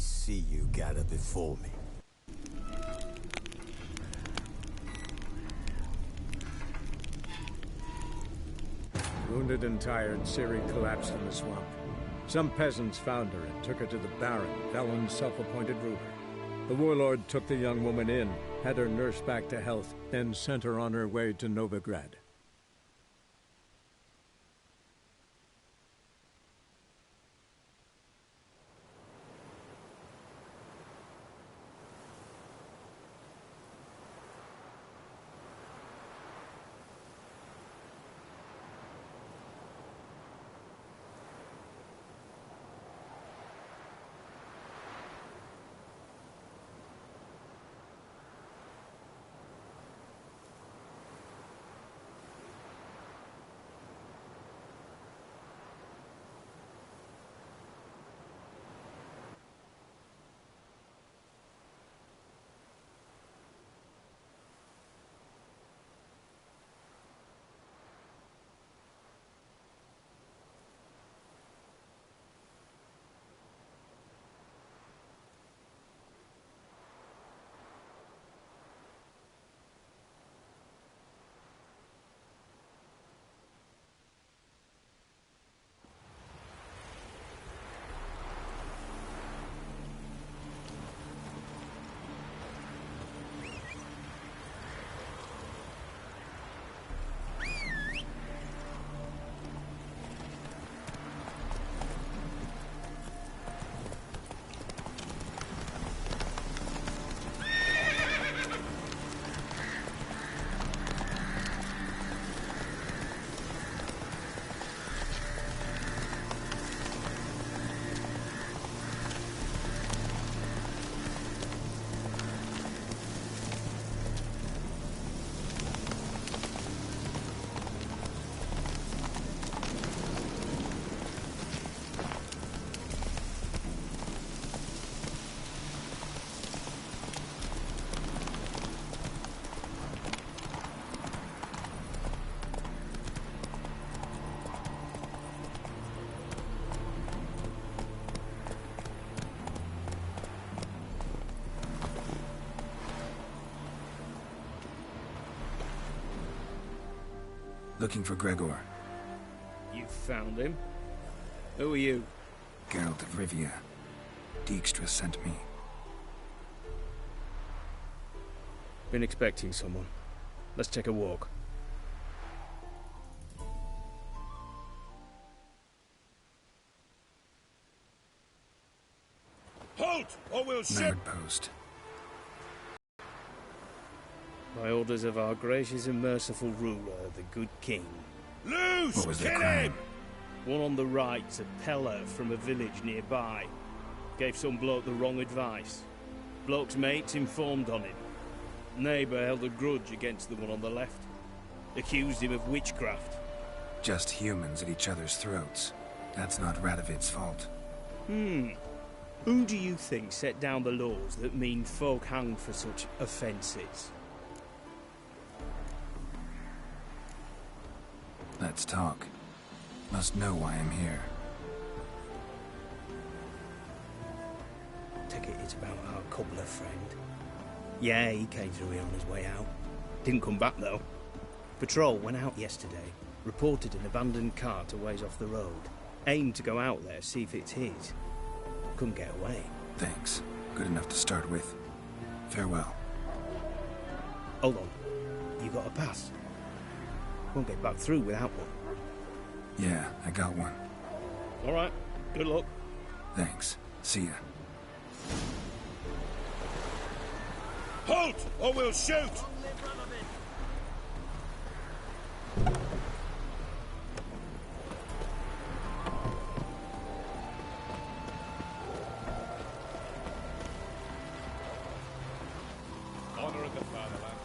see you gather before me. Wounded and tired, Ciri collapsed in the swamp. Some peasants found her and took her to the Baron, Velen's self-appointed ruler. The warlord took the young woman in, had her nursed back to health, then sent her on her way to Novigrad. Looking for Gregor. You found him? Who are you? Geralt of Rivia. Dijkstra sent me. Been expecting someone. Let's take a walk. Halt, or we'll shoot! Nerd post. By orders of our gracious and merciful ruler, the good king. Loose! What was the Kill crime? him! One on the right's a peller from a village nearby. Gave some bloke the wrong advice. Bloke's mates informed on him. Neighbour held a grudge against the one on the left. Accused him of witchcraft. Just humans at each other's throats. That's not Radovid's fault. Who do you think set down the laws that mean folk hanged for such offences? Let's talk. Must know why I'm here. Take it it's about our cobbler friend. Yeah, he came through here on his way out. Didn't come back, though. Patrol went out yesterday. Reported an abandoned cart a ways off the road. Aimed to go out there, see if it's his. Couldn't get away. Thanks. Good enough to start with. Farewell. Hold on. You got a pass? Won't get back through without one. Yeah, I got one. All right. Good luck. Thanks. See ya. Halt, or we'll shoot! Honor of the fatherland.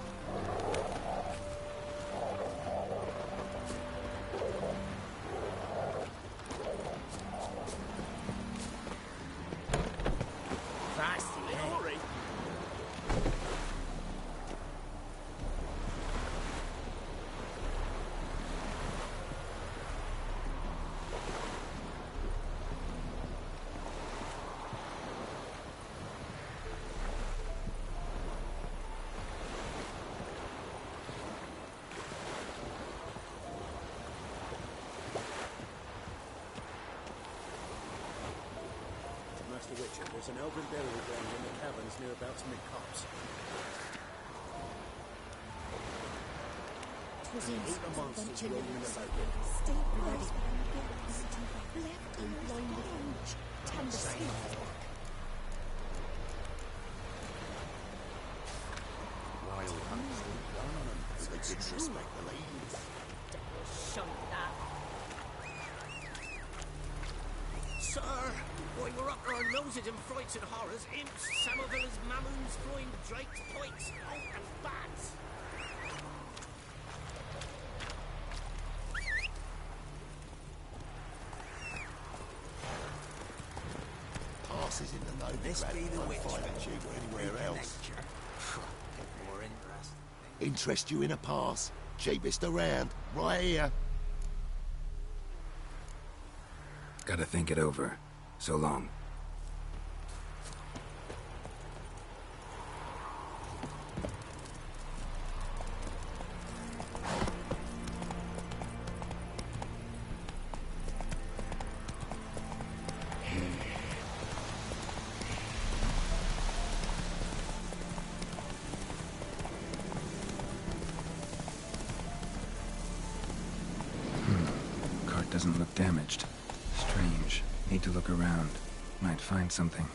Witcher, there's an elven burial ground in the caverns nearabouts mid-copse. Was in The monsters roaming about. still ready. Left and blinded. Tend the skin. Wild hunts don't run on them, so they disrespect the ladies. Show that. Sir, why we're up our noses in frights and horrors, imps, samovillers, mammons, throwing drakes, pikes, oak and bats. Passes in the Novi This be the witch find it cheaper anywhere else. More interesting. Interest you in a pass? Cheapest around, right here. Gotta think it over. So long. Cart doesn't look damaged. Strange. Need to look around. Might find something.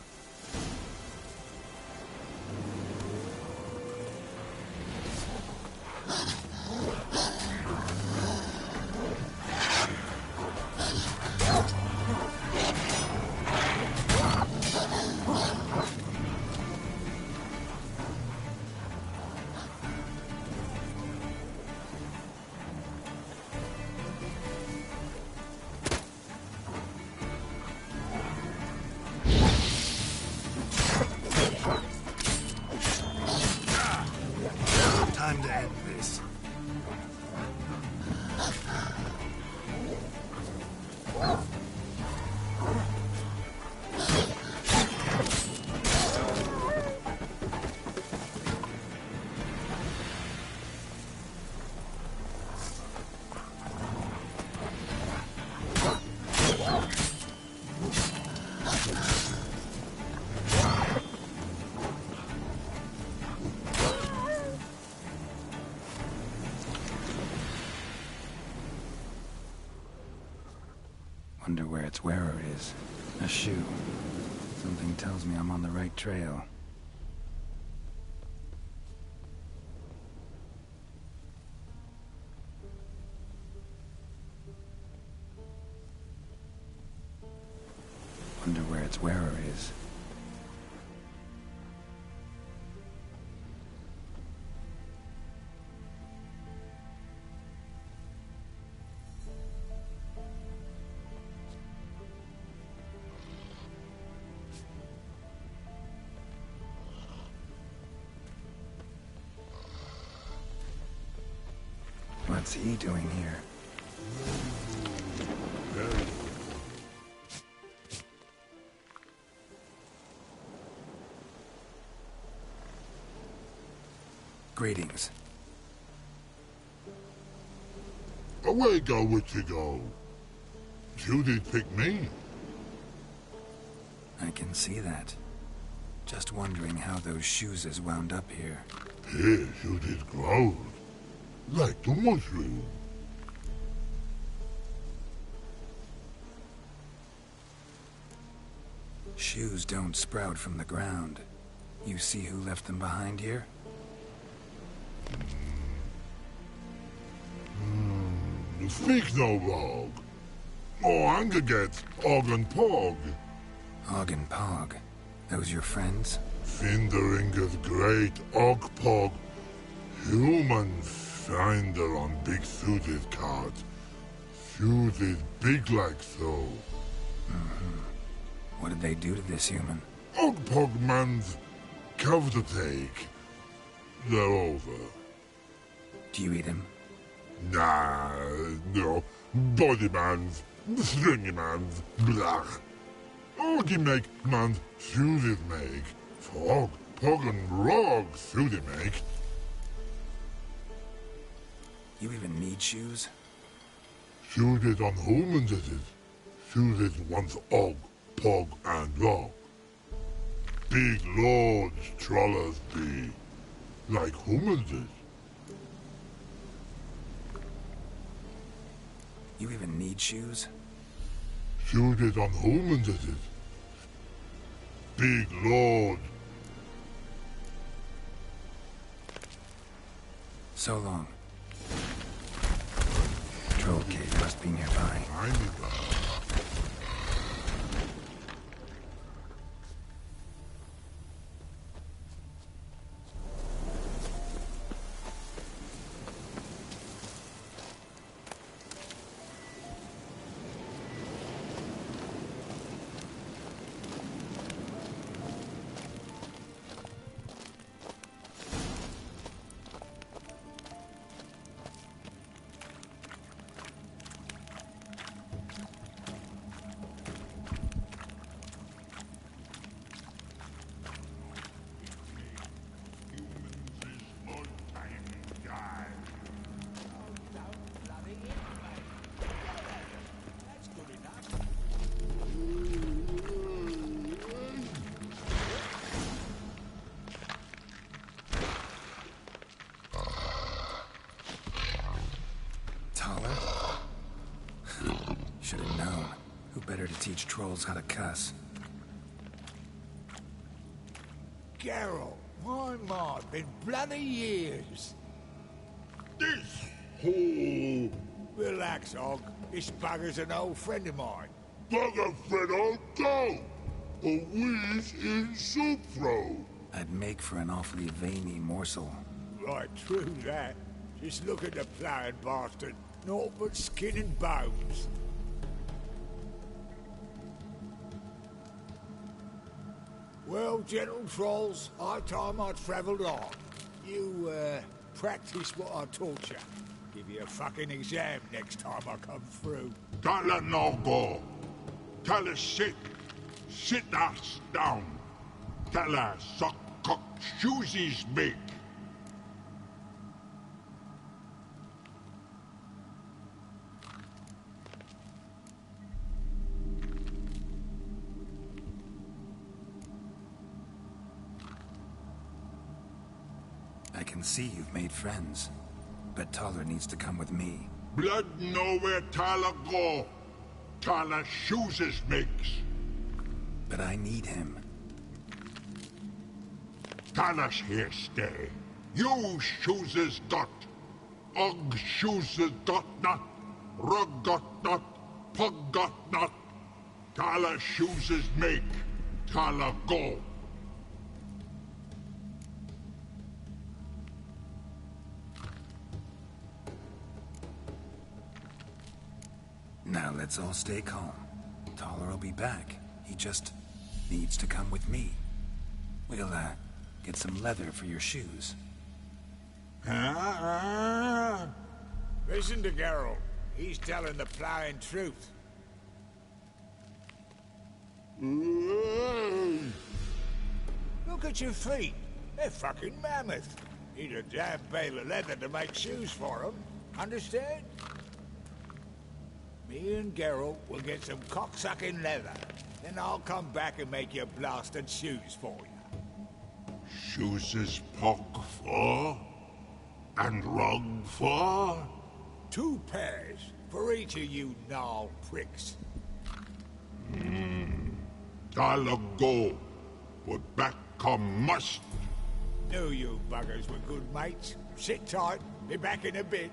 Time to end this. Wonder where its wearer is. A shoe. Something tells me I'm on the right trail. Wonder where its wearer is. What's he doing here? Greetings. Away go, witchy go. You did pick me. I can see that. Just wondering how those shoes is wound up here. Here you did grow. Like the mushroom. Shoes don't sprout from the ground. You see who left them behind here? Speak no log. Oh, anger gets Og and Pog. Og and Pog. Those your friends? Finderinger's great Og Pog. Human finder on big suited cards. Suited big like so. What did they do to this human? Og Pog man's cover to take. They're over. Do you eat him? Nah, no. Body man's, stringy man's, blah. Oggy make man's suited make. Frog, Pog and Rog suited make. You even need shoes? Suited on humans it is. Suited once Og, Pog and Rog. Big lords trollers be. Like humans is. You even need shoes? Shoes is on humans is it. Big lord. So long. Troll cave must be nearby. I need that. Should have known. Who better to teach trolls how to cuss? Geralt, my mind, been bloody years. This whole Relax, Og. This bugger's an old friend of mine. bugger friend I'll go. A whiz in soup throw. I'd make for an awfully veiny morsel. Right, true that. Just look at the ploughing bastard. Naught but skin and bones. Well, gentle trolls, high time I travelled on. You, practice what I taught you. Give you a fucking exam next time I come through. Tell her no go. Tell her sit. Sit ass down. Tell her suck cock shoesies make. I can see you've made friends. But Taller needs to come with me. Blood nowhere Tala go. Tala shoeses makes. But I need him. Tala's here stay. You shoeses got. Og shoeses got not. Rug got not. Pug got not. Tala shoeses make. Tala go. Now let's all stay calm. Taller will be back. He just needs to come with me. We'll, get some leather for your shoes. Listen to Geralt. He's telling the ploughing truth. Look at your feet. They're fucking mammoth. Need a damn bale of leather to make shoes for them. Understand? Me and Geralt will get some cocksucking leather. Then I'll come back and make you blasted shoes for you. Shoeses pock for? And rug for? 2 pairs for each of you gnarl pricks. Tala go. But back come must. Knew you buggers were good mates. Sit tight. Be back in a bit.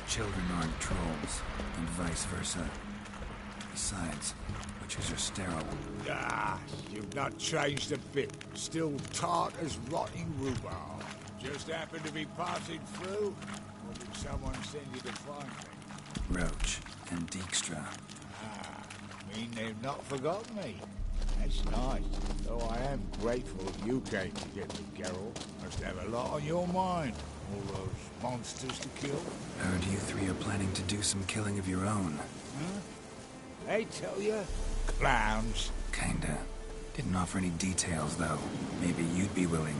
Children aren't trolls, and vice versa. Besides, witches are sterile. Ah, you've not changed a bit. Still tart as rotting rhubarb. Just happened to be passing through? Or did someone send you to find me? Roach and Dijkstra. Ah, mean they've not forgotten me. That's nice. Though I am grateful you came to get me, Geralt. Must have a lot on your mind. All those monsters to kill. Heard you 3 are planning to do some killing of your own. Huh? They tell you? Clowns. Kinda. Didn't offer any details, though. Maybe you'd be willing.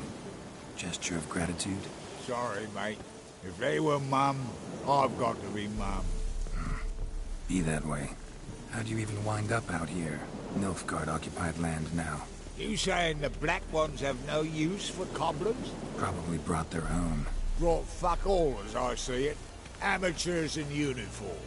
Gesture of gratitude? Sorry, mate. If they were mum, I've got to be mum. Be that way. How'd you even wind up out here? Nilfgaard-occupied land now. You saying the Black Ones have no use for cobblers? Probably brought their own. Brought fuck all, as I see it. Amateurs in uniform.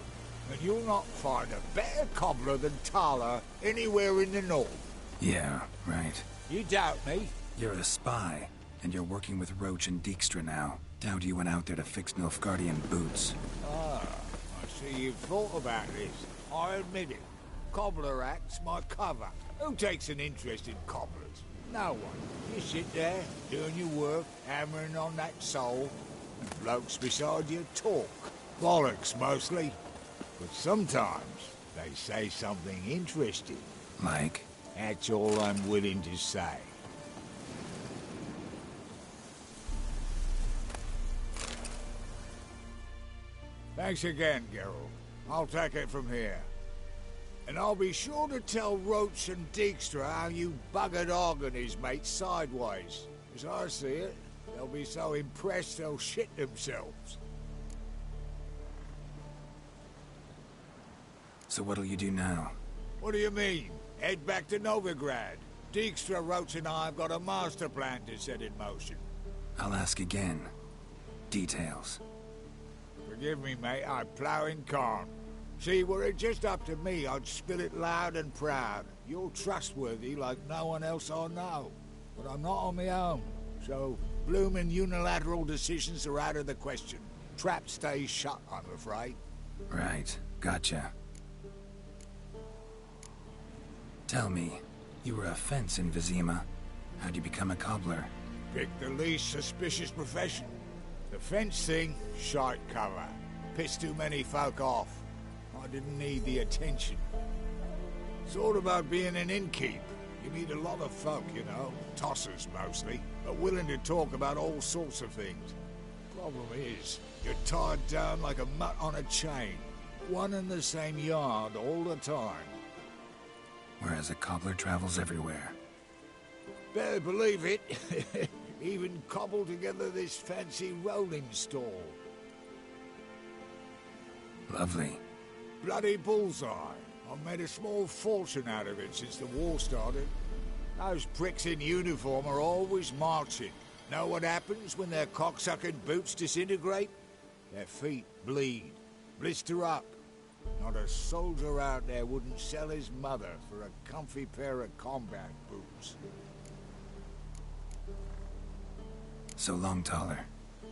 And you'll not find a better cobbler than Tala anywhere in the north. Yeah, right. You doubt me? You're a spy, and you're working with Roach and Dijkstra now. Doubt you went out there to fix Nilfgaardian boots. Ah, I see you've thought about this. I admit it. Cobbler act's my cover. Who takes an interest in cobblers? No one. You sit there, doing your work, hammering on that sole, and blokes beside you talk. Bollocks, mostly. But sometimes they say something interesting. Like? That's all I'm willing to say. Thanks again, Geralt. I'll take it from here. And I'll be sure to tell Roach and Dijkstra how you buggered Og and his mates sideways. As I see it, they'll be so impressed they'll shit themselves. So what'll you do now? What do you mean? Head back to Novigrad. Dijkstra, Roach and I have got a master plan to set in motion. I'll ask again. Details. Forgive me, mate, I plough in corn. See, were it just up to me, I'd spill it loud and proud. You're trustworthy like no one else I know. But I'm not on my own, so bloomin' unilateral decisions are out of the question. Trap stays shut, I'm afraid. Right, gotcha. Tell me, you were a fence in Vizima. How'd you become a cobbler? Pick the least suspicious profession. The fence thing, shite cover. Pissed too many folk off. I didn't need the attention. It's all about being an innkeep. You need a lot of folk, you know. Tossers, mostly. But willing to talk about all sorts of things. Problem is, you're tied down like a mutt on a chain. One and the same yard all the time. Whereas a cobbler travels everywhere. Better believe it. Even cobbled together this fancy rolling stall. Lovely. Bloody bullseye. I've made a small fortune out of it since the war started. Those pricks in uniform are always marching. Know what happens when their cocksucking boots disintegrate? Their feet bleed, blister up. Not a soldier out there wouldn't sell his mother for a comfy pair of combat boots. So long, Taller.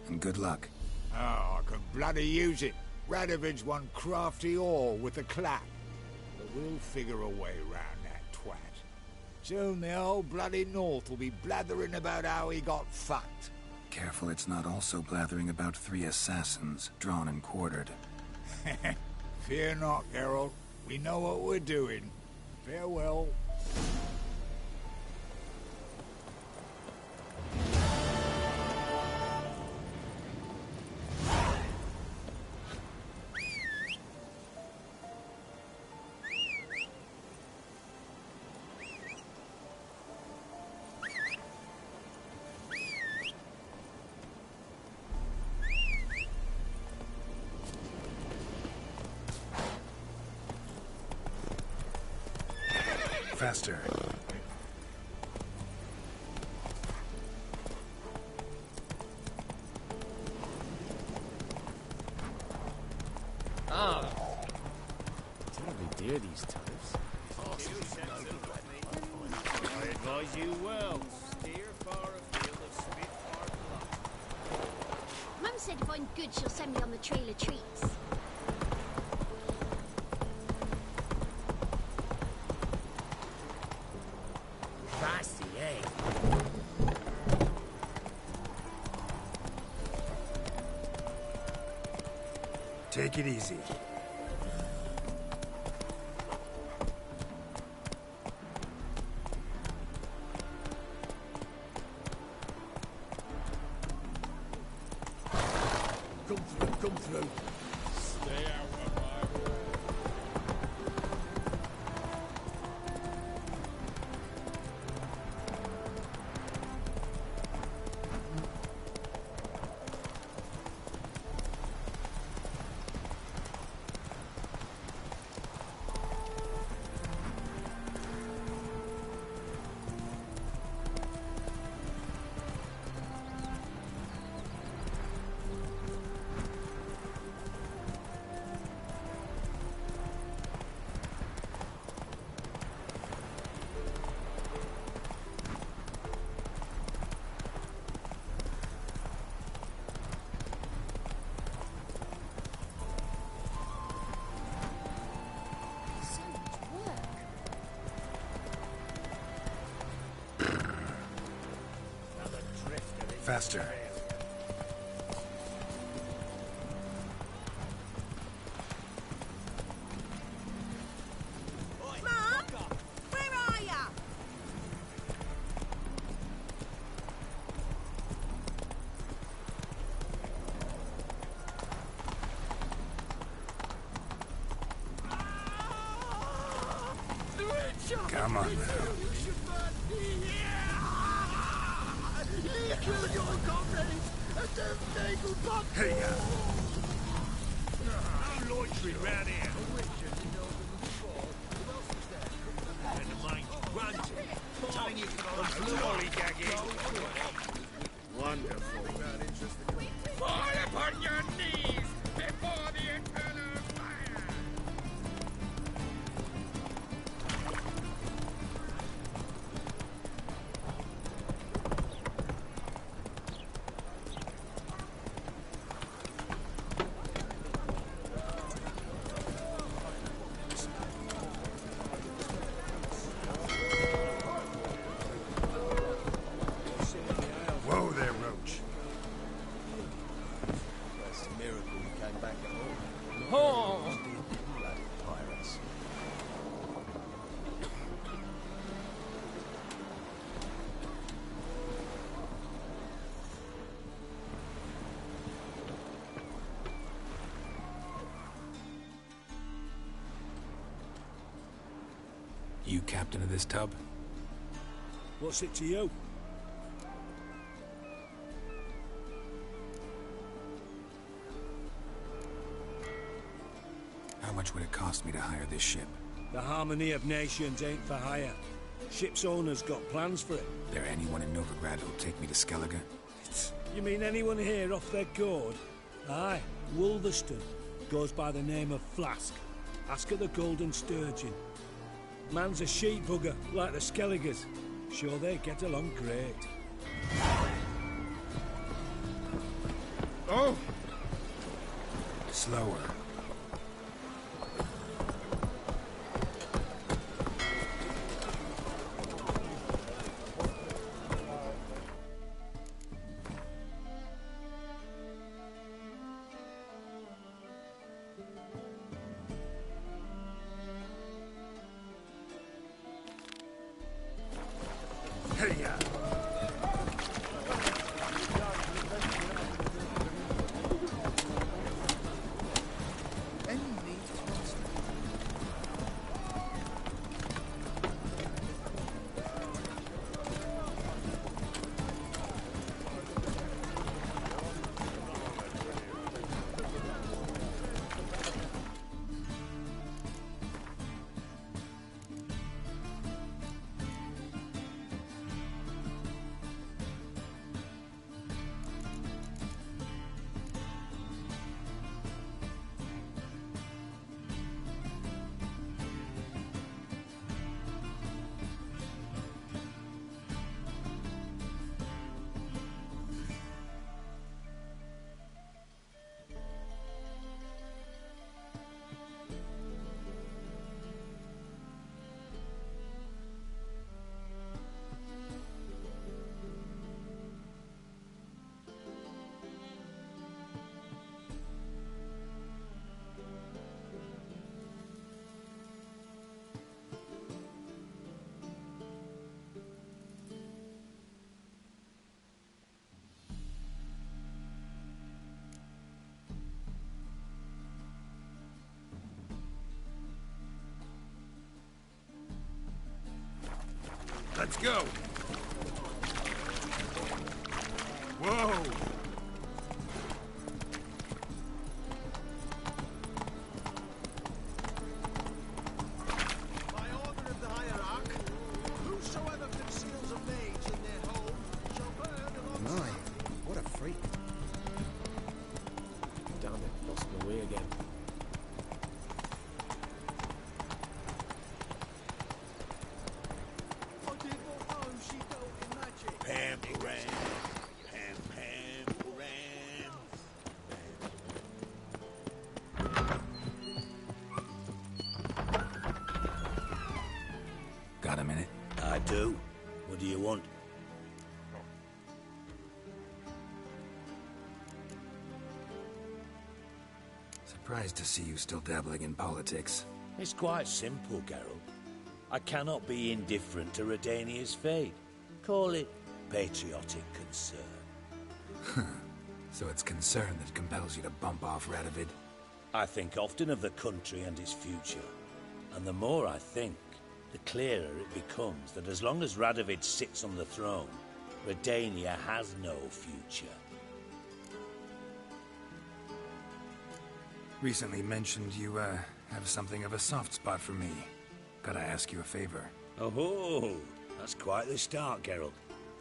And good luck. Oh, I could bloody use it. Radovid's one crafty ore with a clap. But we'll figure a way round that twat. Soon the whole bloody North will be blathering about how he got fucked. Careful it's not also blathering about 3 assassins, drawn and quartered. Fear not, Geralt. We know what we're doing. Farewell. Faster. Ah. Terribly dear, these tariffs. I advise you well. Steer far afield of Spitfire Bluff. Mum said if I'm good, she'll send me on the trail of treats. Classy, eh? Take it easy. Come through. Stay out of my way. faster. Mum? Where are ya? Come on now. Hey, I'm loitering round here. And the mind runs. Tiny lollygagging. Wonderful. Fall upon your knees before the eternal fire! whoa there, Roach. It's a miracle we came back at all. Oh! Bloody pirates. You captain of this tub? What's it to you? How much would it cost me to hire this ship? The harmony of nations ain't for hire. Ship's owner's got plans for it. There anyone in Novigrad who'll take me to Skellige? You mean anyone here off their gourd? Aye, Wolverston. Goes by the name of Flask. Ask at the Golden Sturgeon. Man's a sheep hugger, like the Skelligers. Sure they get along great. Oh! Slower. Hey-ya! Let's go! Whoa! By order of the hierarch, whosoever conceals a mage in their home shall burn alongside. My, what a freak. Damn it, lost my way again. I did not know Surprised to see you still dabbling in politics. It's quite simple, Geralt. I cannot be indifferent to Redania's fate. Call it patriotic concern. So it's concern that compels you to bump off Radovid? I think often of the country and its future. And the more I think, the clearer it becomes that as long as Radovid sits on the throne, Redania has no future. Recently mentioned you, have something of a soft spot for me. Gotta ask you a favor. Oh, that's quite the start, Geralt.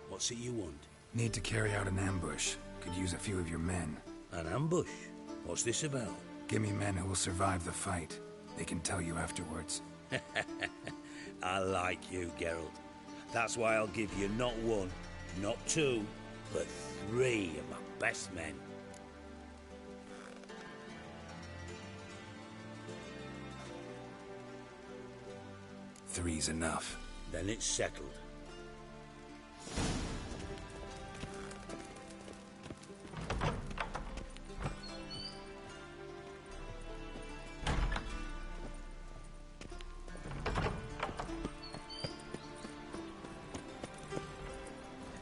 What's it you want? Need to carry out an ambush. Could use a few of your men. An ambush? What's this about? Give me men who will survive the fight. They can tell you afterwards. I like you, Geralt. That's why I'll give you not one, not two, but 3 of my best men. Three's enough. Then it's settled.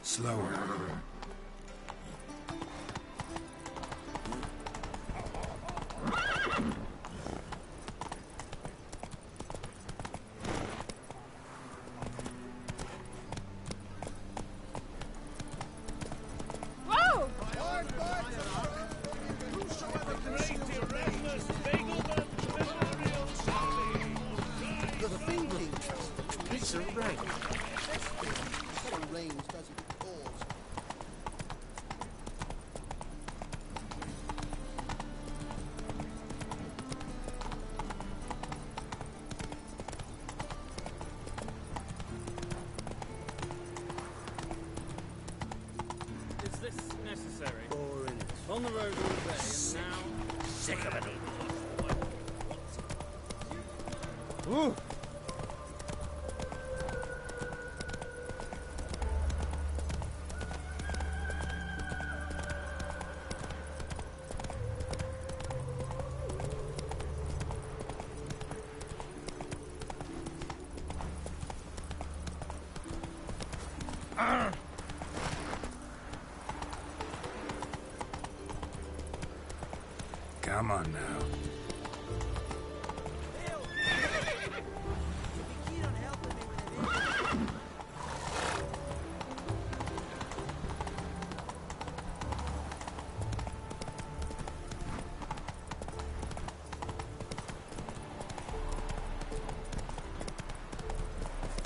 Slower. On the road all day, and now... Sick of it all. Ooh! Come on now.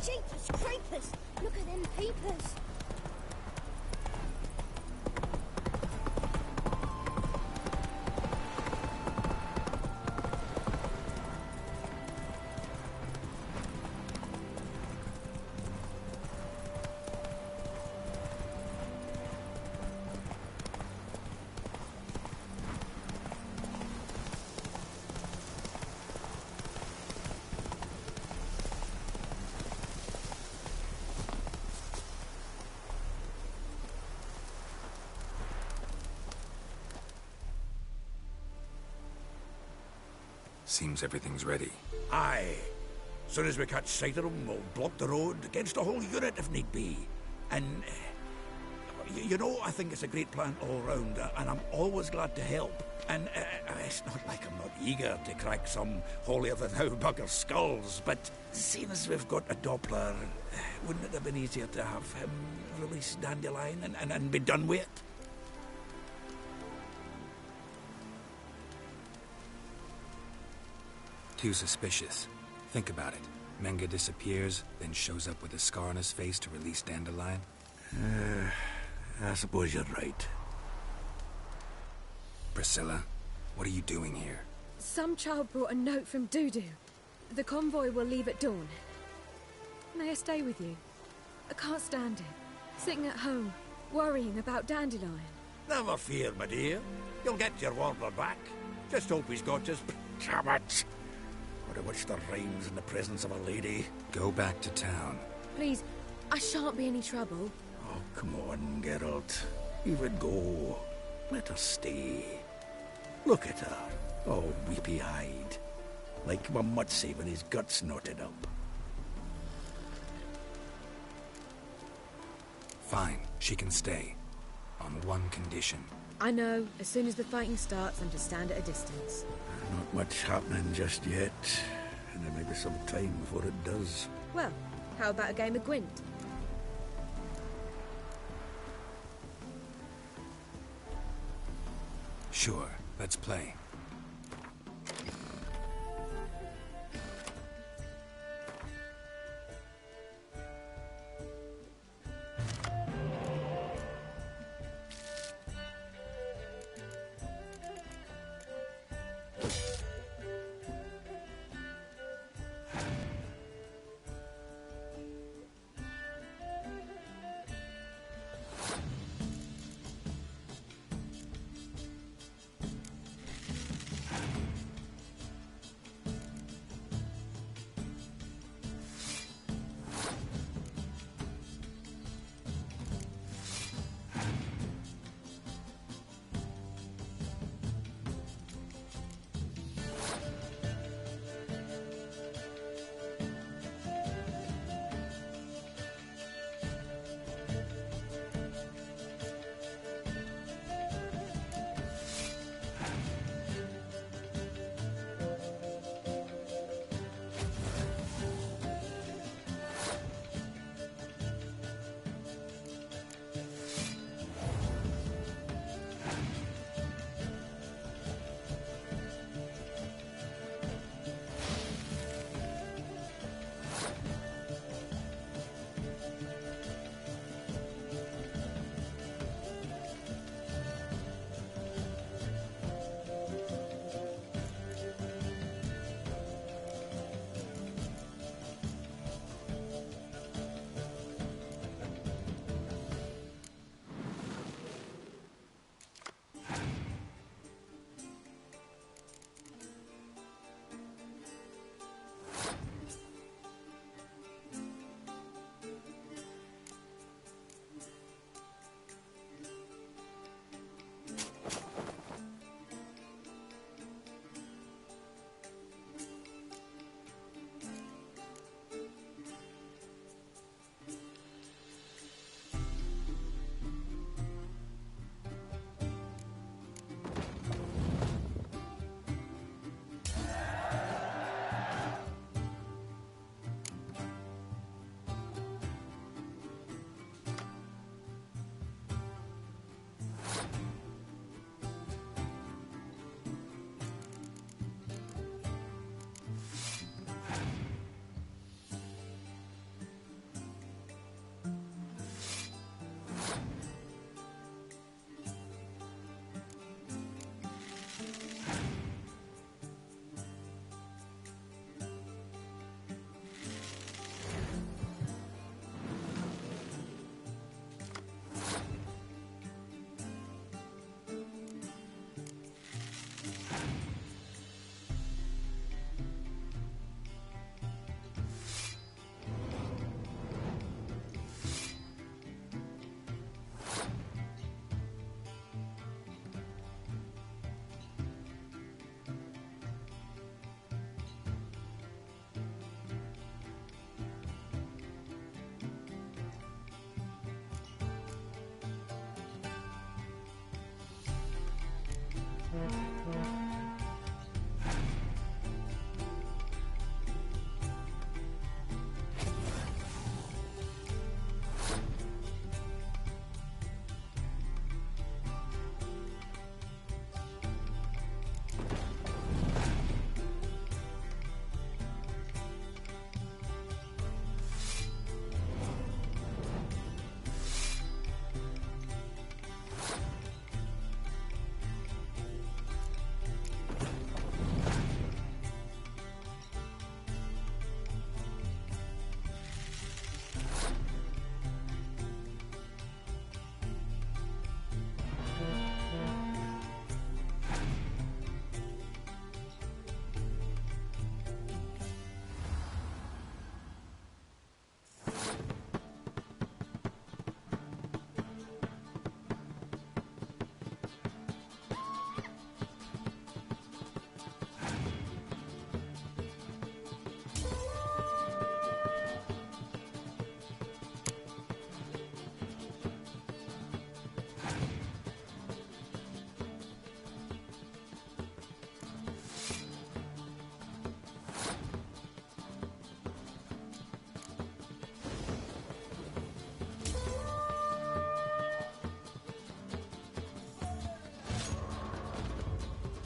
Jeepers creepers! Look at them peepers! Seems everything's ready. Aye. Soon as we catch sight of them, we'll block the road against a whole unit if need be. And, you know, I think it's a great plan all round, and I'm always glad to help. And it's not like I'm not eager to crack some holier-than-thou bugger's skulls, but seeing as we've got a Doppler, wouldn't it have been easier to have him release Dandelion and be done with it? Too suspicious. Think about it. Menga disappears, then shows up with a scar on his face to release Dandelion. I suppose you're right. Priscilla, what are you doing here? Some child brought a note from Dudu. The convoy will leave at dawn. May I stay with you? I can't stand it. Sitting at home, worrying about Dandelion. Never fear, my dear. You'll get your warbler back. Just hope he's got his... Damn it! Or which there rhymes in the presence of a lady. Go back to town. Please, I shan't be any trouble. Oh, come on, Geralt. Even go. Let her stay. Look at her. Oh, weepy-eyed. Like my mutsy with his guts knotted up. Fine, she can stay. On one condition. I know. As soon as the fighting starts, I'm to stand at a distance. Not much happening just yet. And there may be some time before it does. Well, how about a game of Gwent? Sure, let's play.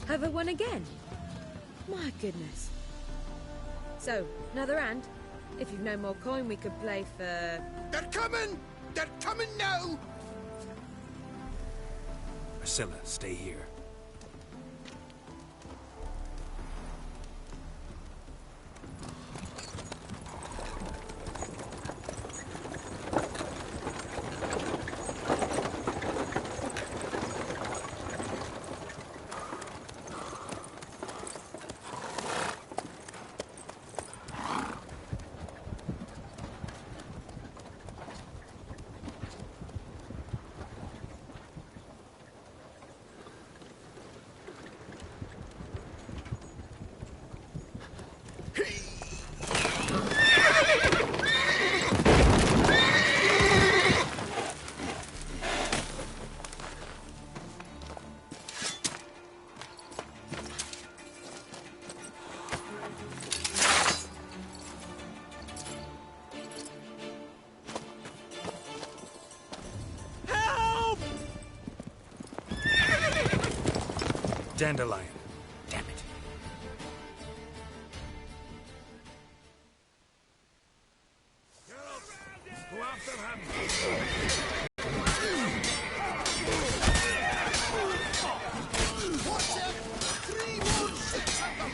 Have I won again? My goodness. So, another hand? If you've no more coin, we could play for... They're coming! They're coming now! Priscilla, stay here. Dandelion. Damn it. Go after him! Watch out! 3 more ships at the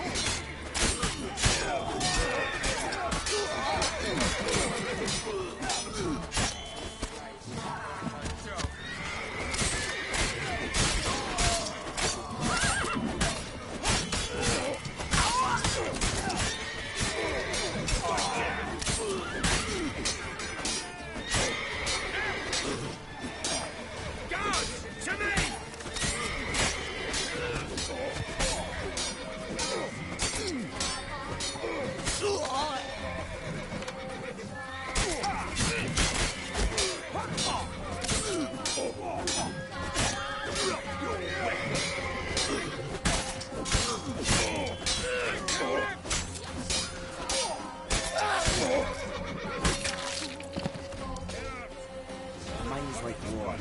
Mine's like war.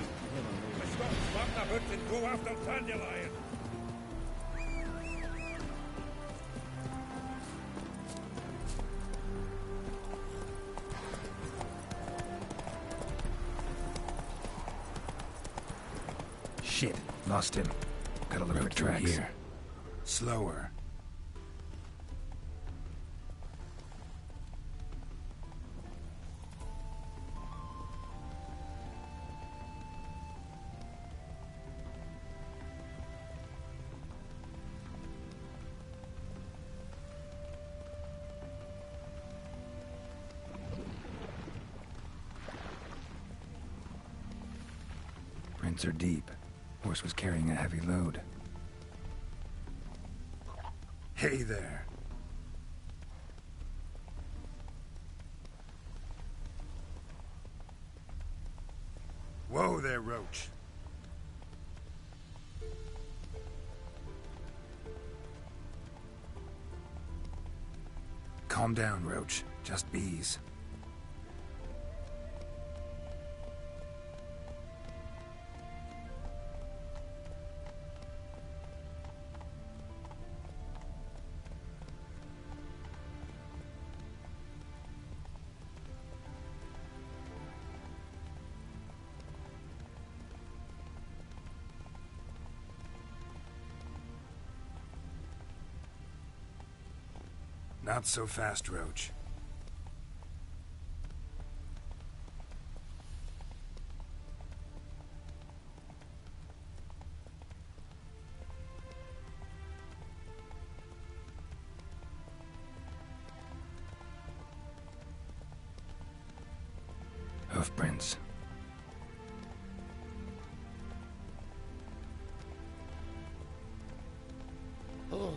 Stop the boots and go after Dandelion! Shit, lost him. Gotta look for tracks here. Slower. Prints are deep. Horse was carrying a heavy load. Hey there. Whoa there, Roach. Calm down, Roach. Just bees. Not so fast, Roach. Hoofprints. Oh.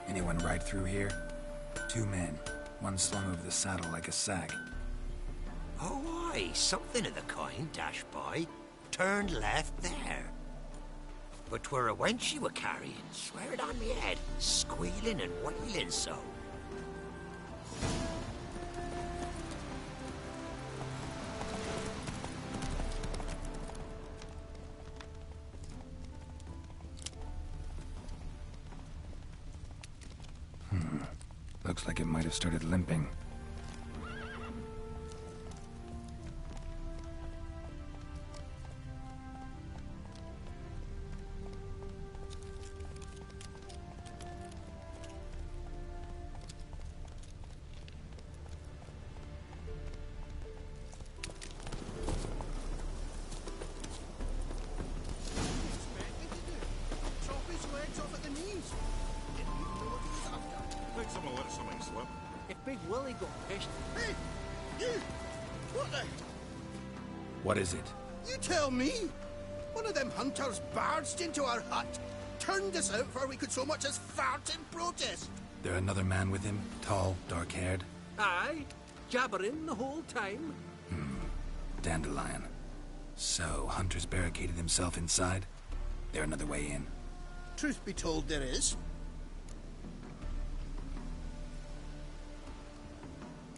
Anyone ride through here? 2 men. One slung over the saddle like a sack. Oh, aye, something of the kind dashed by. Turned left there. But 'twere a wench she were carrying, swear it on me head, squealing and wailing so. Looks like it might have started limping. What is it? You tell me! One of them hunters barged into our hut, turned us out before we could so much as fart in protest. There another man with him? Tall, dark-haired? Aye, jabbering the whole time. Dandelion. So, Hunter's barricaded himself inside? There another way in? Truth be told, there is.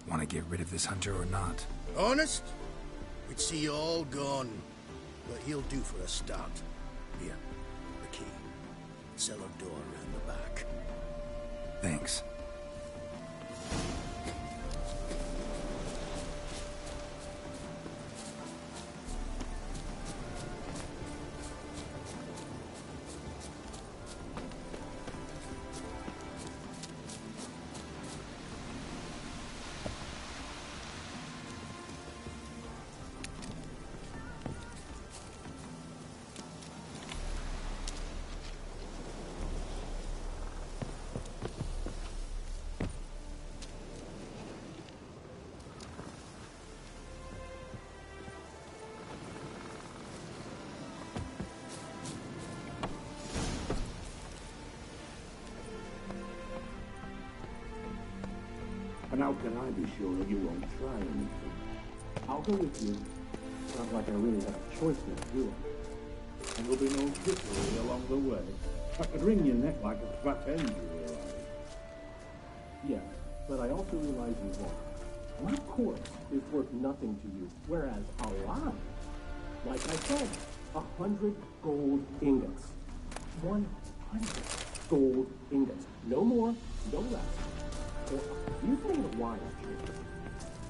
Want to get rid of this Hunter or not? Honest? We'd see you all gone. But he'll do for a start. Here, the key. Cellar door round the back. Thanks. And how can I be sure that you won't try anything? I'll go with you. Not like I really have a choice now, do I? And there'll be no trickery along the way. I could wring your neck like a fat end, you realize. Yes, but I also realize you won't. My corpse is worth nothing to you, whereas alive, like I said, 100 gold ingots. 100 gold ingots. No more, no less. You've made a wise choice.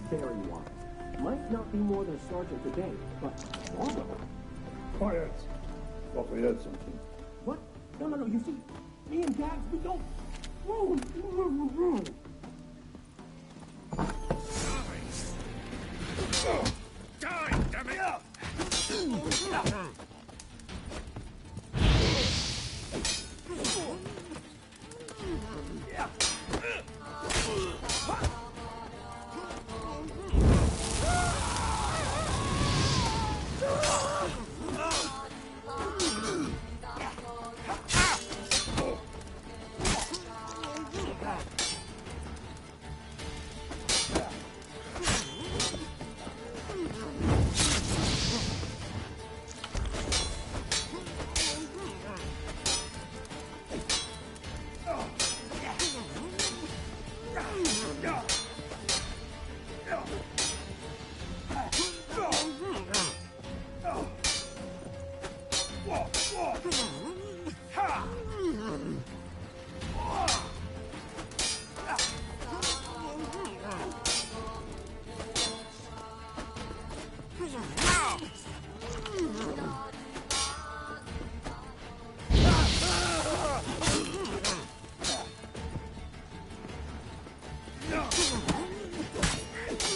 Very wise. Might not be more than a sergeant today, but tomorrow. Quiet. Thought we heard something. What? No. You see, me and Dax, we don't. Die, damn it!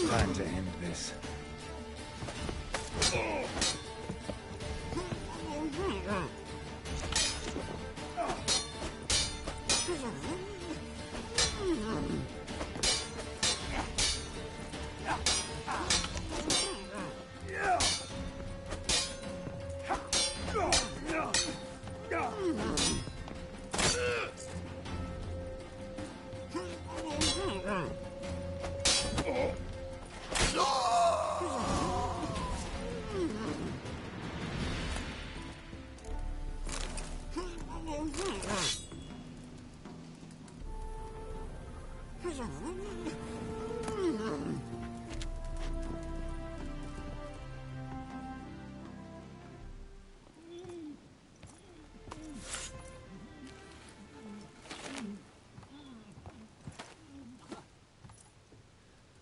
Time to end this.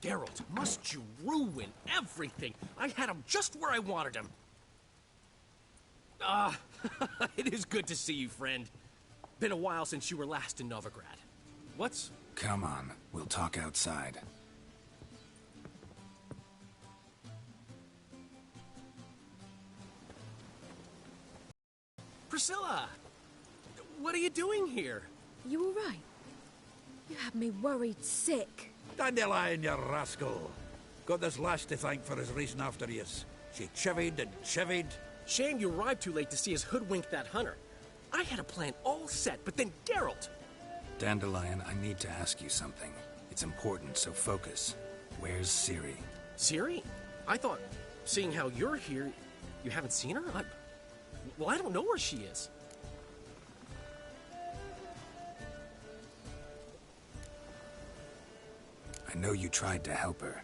Geralt, must you ruin everything? I had him just where I wanted him. It is good to see you, friend. Been a while since you were last in Novigrad. What's... Come on, we'll talk outside. Priscilla! What are you doing here? You all right? You had me worried sick. Dandelion, you rascal. Got this lass to thank for his racing after yous. She chivied and chivied. Shame you arrived too late to see us hoodwink that hunter. I had a plan all set, but then Geralt... Dandelion, I need to ask you something. It's important, so focus. Where's Ciri? Ciri? I thought, seeing how you're here, you haven't seen her? Well, I don't know where she is. I know you tried to help her.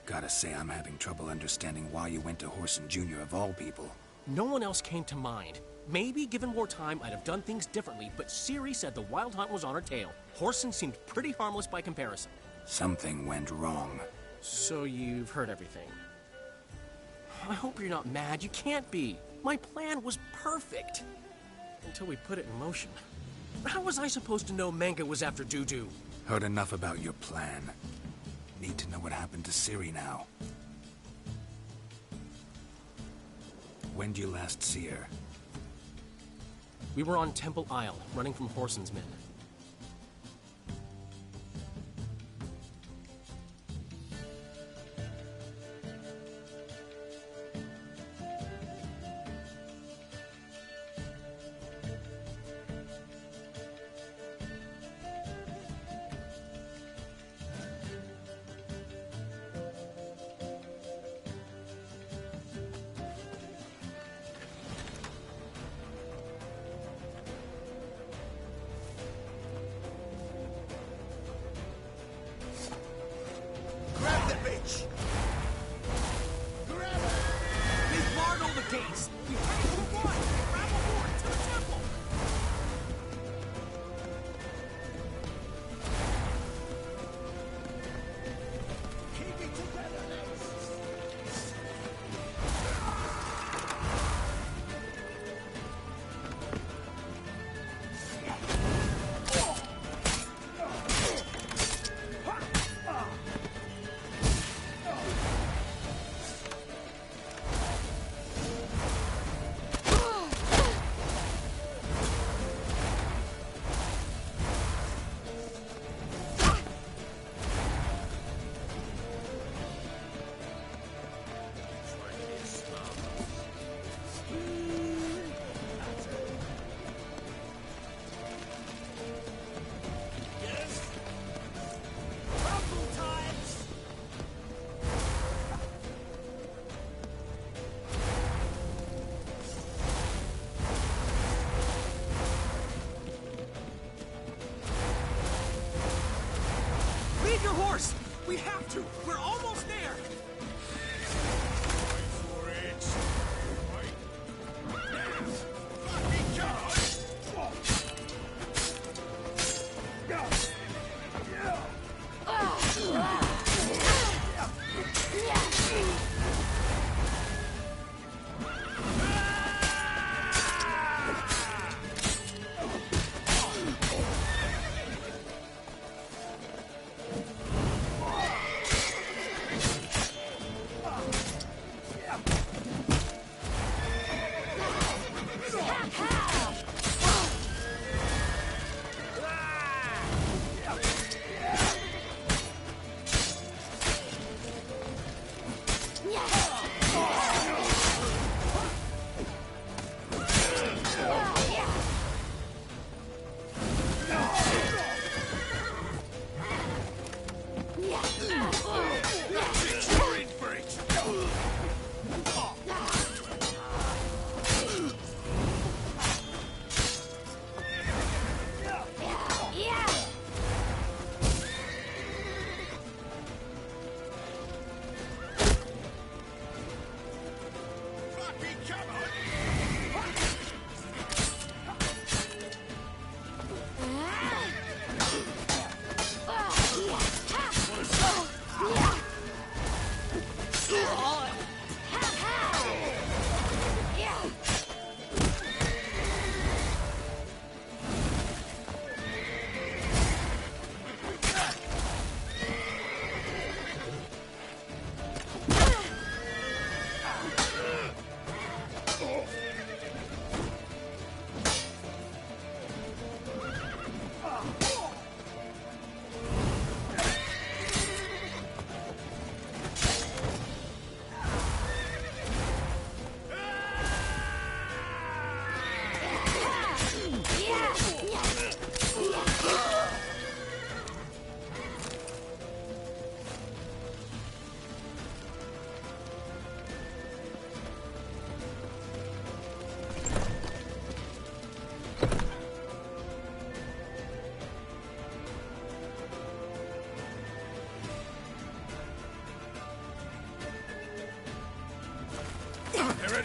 Gotta say, I'm having trouble understanding why you went to Whoreson Jr. of all people. No one else came to mind. Maybe, given more time, I'd have done things differently, but Ciri said the Wild Hunt was on her tail. Whoreson seemed pretty harmless by comparison. Something went wrong. So you've heard everything. I hope you're not mad. You can't be. My plan was perfect. Until we put it in motion. How was I supposed to know Manga was after Dudu? Heard enough about your plan. Need to know what happened to Ciri now. When did you last see her? We were on Temple Isle, running from Whoreson's men. Grab the bitch! Grab her! We've barred all the gates! We have to move on! Grab a board to the temple! Keep it together, Leave your horse! We have to! We're almost there!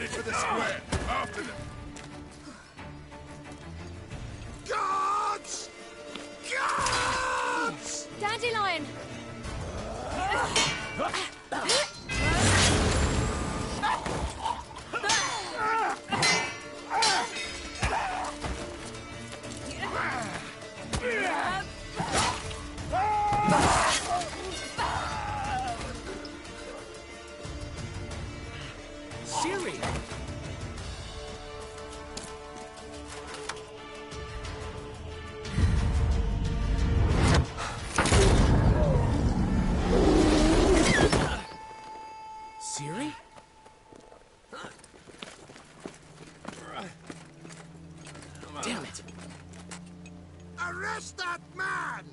Headed for the square. After them. Guards! Guards! Dandelion! Siri! Siri? Damn it! Arrest that man!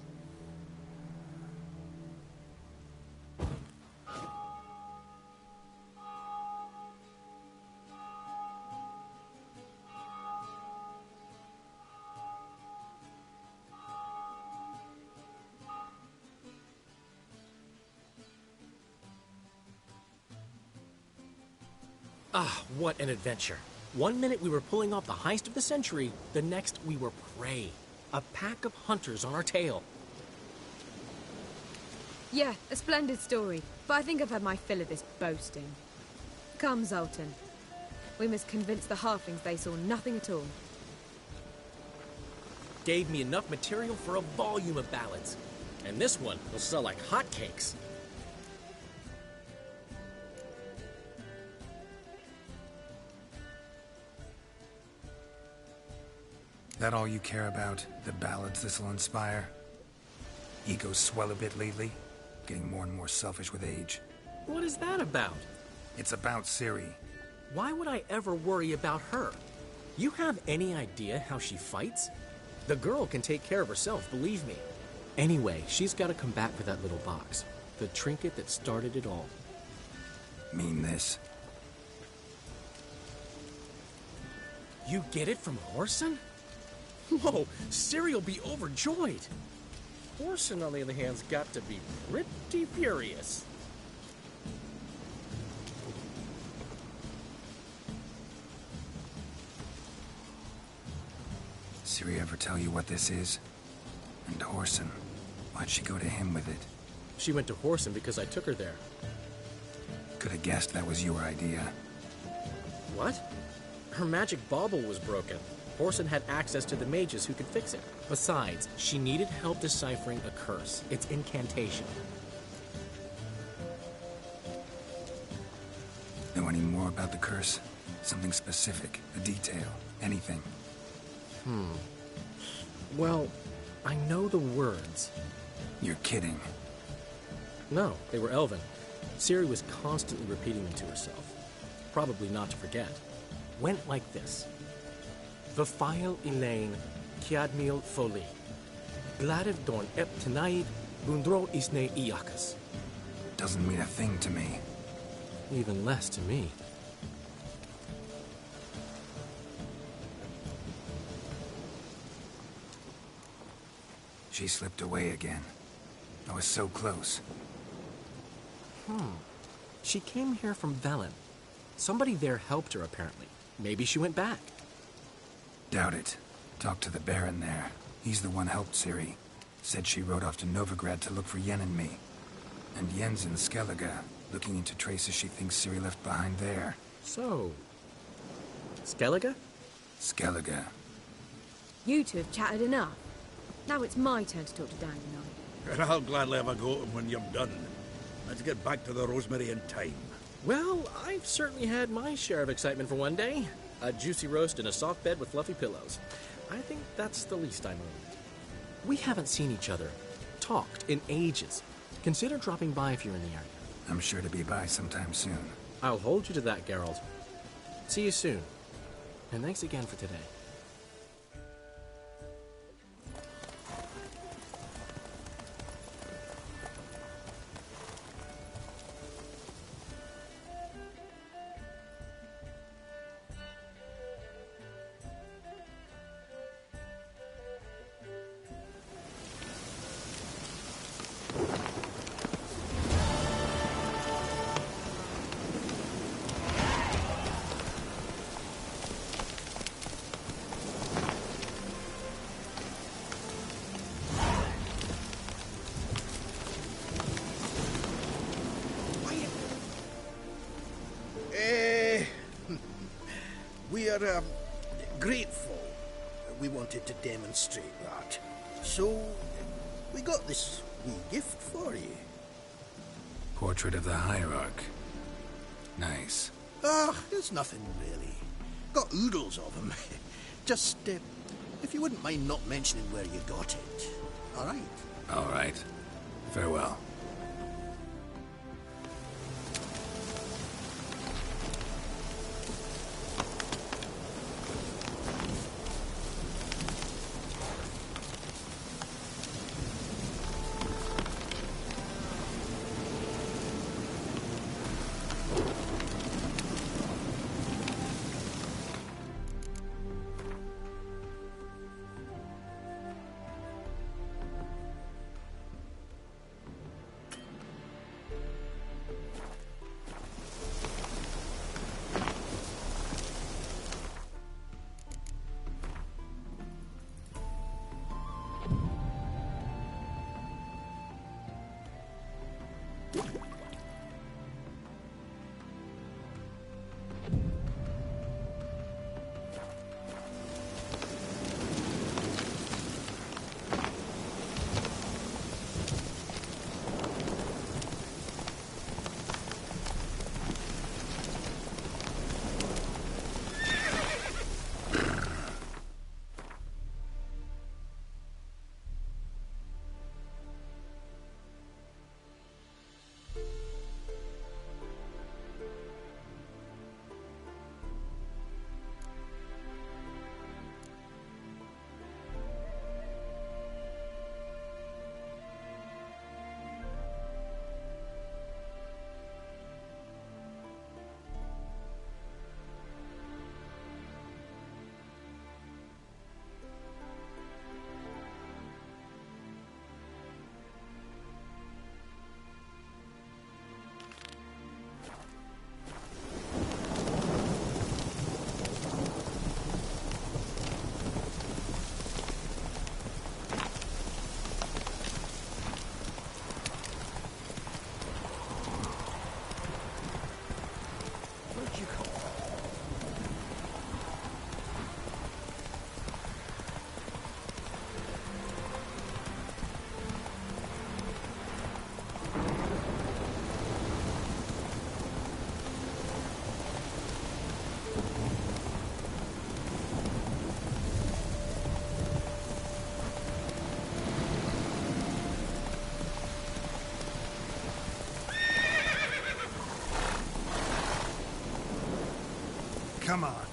Ah, what an adventure. 1 minute we were pulling off the heist of the century, the next we were prey. A pack of hunters on our tail. Yeah, a splendid story, but I think I've had my fill of this boasting. Come, Zoltan. We must convince the halflings they saw nothing at all. Gave me enough material for a volume of ballads. And this one will sell like hotcakes. That all you care about? The ballads this'll inspire? Egos swell a bit lately? Getting more and more selfish with age. What is that about? It's about Ciri. Why would I ever worry about her? You have any idea how she fights? The girl can take care of herself, believe me. Anyway, she's got to come back for that little box. The trinket that started it all. Mean this? You get it from Whoreson? Whoa, Ciri will be overjoyed. Whoreson, on the other hand, has got to be pretty furious. Ciri ever tell you what this is? And Whoreson, why'd she go to him with it? She went to Whoreson because I took her there. Could have guessed that was your idea. What? Her magic bauble was broken. Whoreson had access to the mages who could fix it. Besides, she needed help deciphering a curse. It's incantation. Know any more about the curse? Something specific, a detail, anything? Well, I know the words. You're kidding. No, they were Elven. Ciri was constantly repeating them to herself. Probably not to forget. Went like this. Vafile Elaine, Kiadmil Foli. Gladev Dorn Ep Tanaid, Bundro Isne Iakas. Doesn't mean a thing to me. Even less to me. She slipped away again. I was so close. She came here from Velen. Somebody there helped her, apparently. Maybe she went back. Doubt it. Talked to the Baron there. He's the one helped Ciri. Said she rode off to Novigrad to look for Yen and me. And Yen's in Skellige, looking into traces she thinks Ciri left behind there. So... Skellige? Skellige. You two have chatted enough. Now it's my turn to talk to Dandelion. And I'll gladly have a go at him when you're done. Let's get back to the Rosemary in time. Well, I've certainly had my share of excitement for one day. A juicy roast in a soft bed with fluffy pillows. I think that's the least I mind. We haven't seen each other, talked in ages. Consider dropping by if you're in the area. I'm sure to be by sometime soon. I'll hold you to that, Geralt. See you soon. And thanks again for today. We're grateful. We wanted to demonstrate that. So, we got this wee gift for you. Portrait of the Hierarch. Nice. Ah, it's nothing really. Got oodles of them. Just, if you wouldn't mind not mentioning where you got it. All right? All right. Farewell. Come on.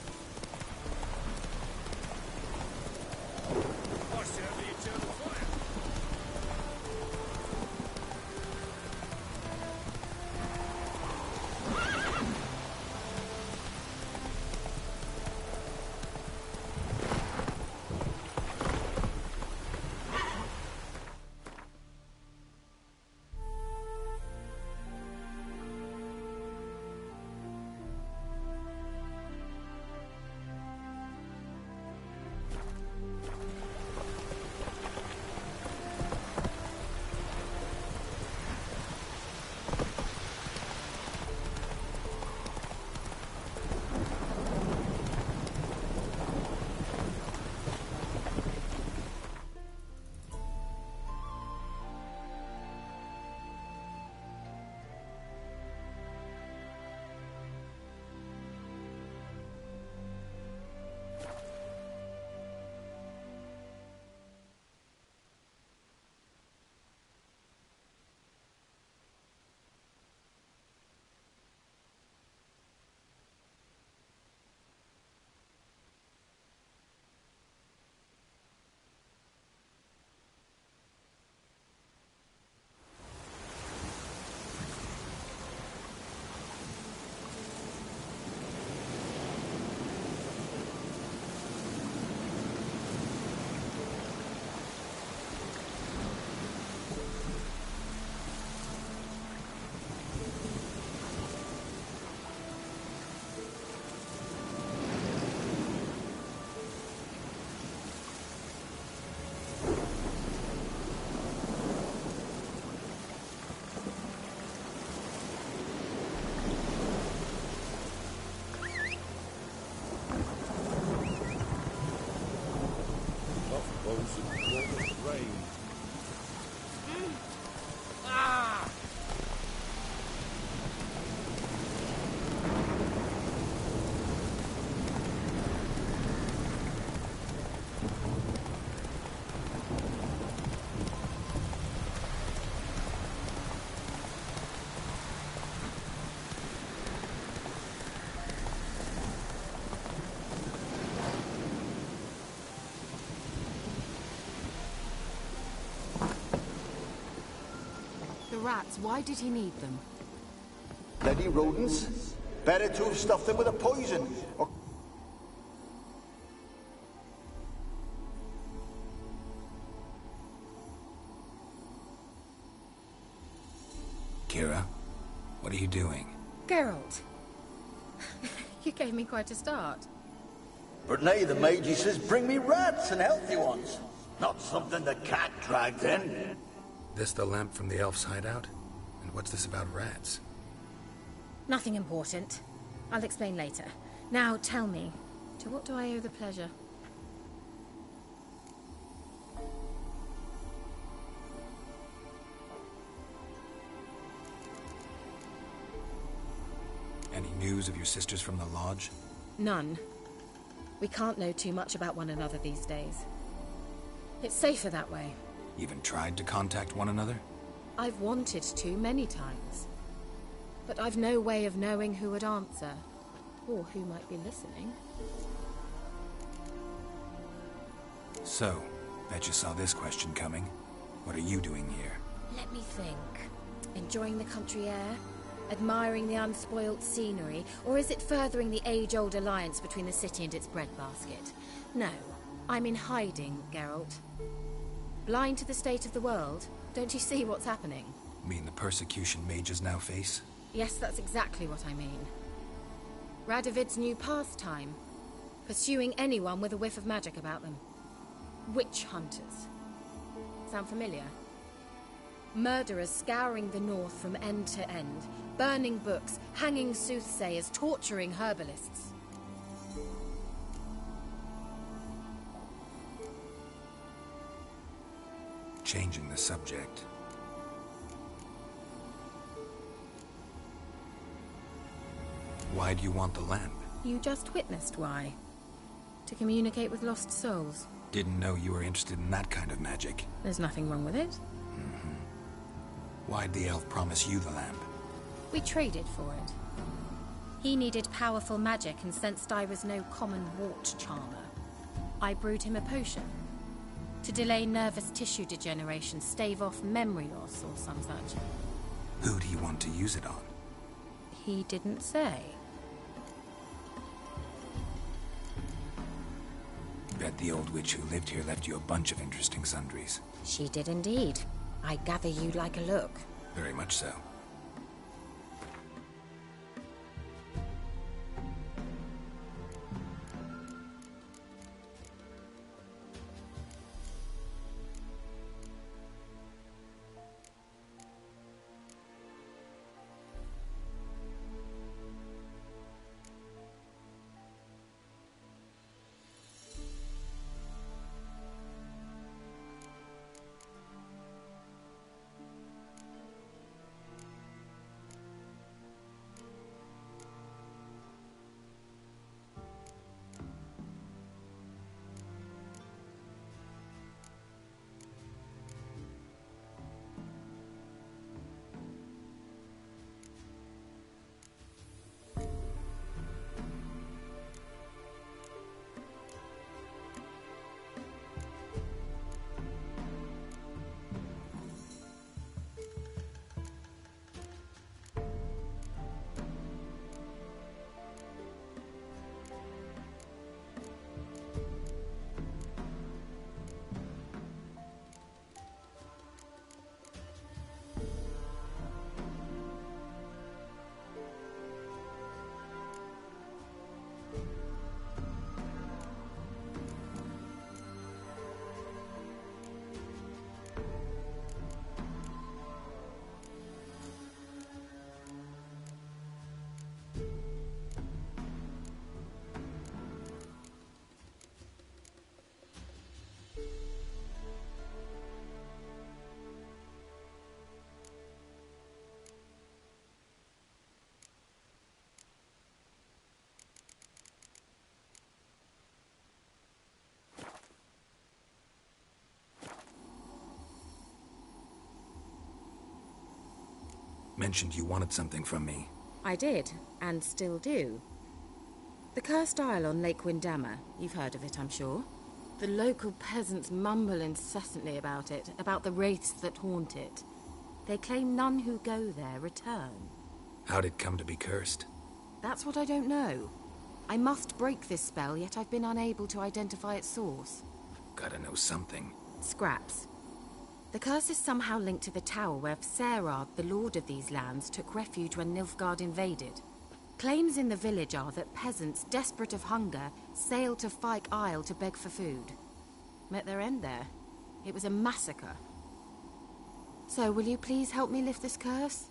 rats, why did he need them? Bloody rodents. Better to have stuffed them with a poison. Or... Kira, what are you doing? Geralt. You gave me quite a start. But now the mage says bring me rats and healthy ones. Not something the cat dragged in. This the lamp from the elf's hideout? And what's this about rats? Nothing important. I'll explain later. Now tell me, to what do I owe the pleasure? Any news of your sisters from the lodge? None. We can't know too much about one another these days. It's safer that way. Even tried to contact one another? I've wanted to many times. But I've no way of knowing who would answer, or who might be listening. So, bet you saw this question coming. What are you doing here? Let me think. Enjoying the country air? Admiring the unspoilt scenery? Or is it furthering the age-old alliance between the city and its breadbasket? No, I'm in hiding, Geralt. Blind to the state of the world? Don't you see what's happening? Mean the persecution mages now face? Yes, that's exactly what I mean. Radovid's new pastime. Pursuing anyone with a whiff of magic about them. Witch hunters. Sound familiar? Murderers scouring the north from end to end, burning books, hanging soothsayers, torturing herbalists. Changing the subject. Why do you want the lamp? You just witnessed why. To communicate with lost souls. Didn't know you were interested in that kind of magic. There's nothing wrong with it. Why'd the elf promise you the lamp? We traded for it. He needed powerful magic and sensed I was no common wart charmer. I brewed him a potion. To delay nervous tissue degeneration, stave off memory loss or some such. Who'd he want to use it on? He didn't say. Bet the old witch who lived here left you a bunch of interesting sundries. She did indeed. I gather you'd like a look. Very much so. Mentioned you wanted something from me. I did, and still do. The cursed isle on Lake Windammer. You've heard of it, I'm sure. The local peasants mumble incessantly about it, about the wraiths that haunt it. They claim none who go there return. How'd it come to be cursed? That's what I don't know. I must break this spell, yet I've been unable to identify its source. Gotta know something. Scraps. The curse is somehow linked to the tower where Serard, the lord of these lands, took refuge when Nilfgaard invaded. Claims in the village are that peasants, desperate of hunger, sailed to Fyke Isle to beg for food. Met their end there. It was a massacre. So, will you please help me lift this curse?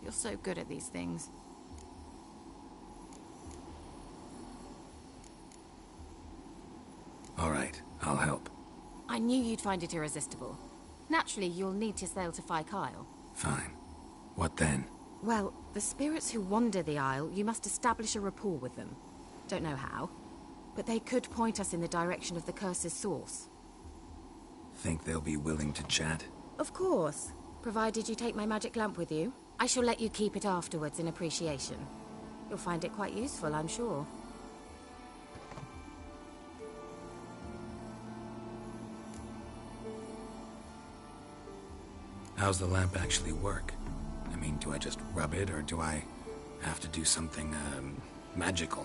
You're so good at these things. All right, I'll help. I knew you'd find it irresistible. Naturally, you'll need to sail to Fyke Isle. Fine. What then? Well, the spirits who wander the Isle, you must establish a rapport with them. Don't know how, but they could point us in the direction of the curse's source. Think they'll be willing to chat? Of course. Provided you take my magic lamp with you. I shall let you keep it afterwards in appreciation. You'll find it quite useful, I'm sure. How's the lamp actually work? I mean, do I just rub it, or do I have to do something, magical?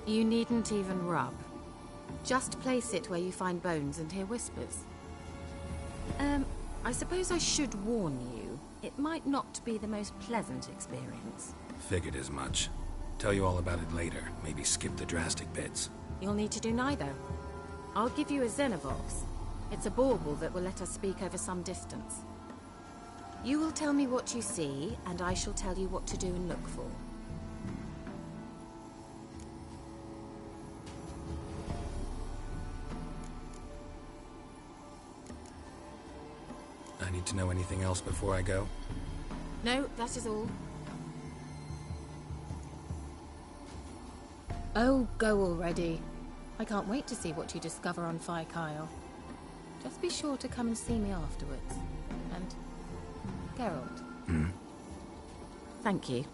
You needn't even rub. Just place it where you find bones and hear whispers. I suppose I should warn you. It might not be the most pleasant experience. Figured as much. Tell you all about it later. Maybe skip the drastic bits. You'll need to do neither. I'll give you a Xenovox. It's a bauble that will let us speak over some distance. You will tell me what you see, and I shall tell you what to do and look for. I need to know anything else before I go? No, that is all. Oh, go already. I can't wait to see what you discover on Fyke Isle. Just be sure to come and see me afterwards. And Geralt. Hmm? Thank you.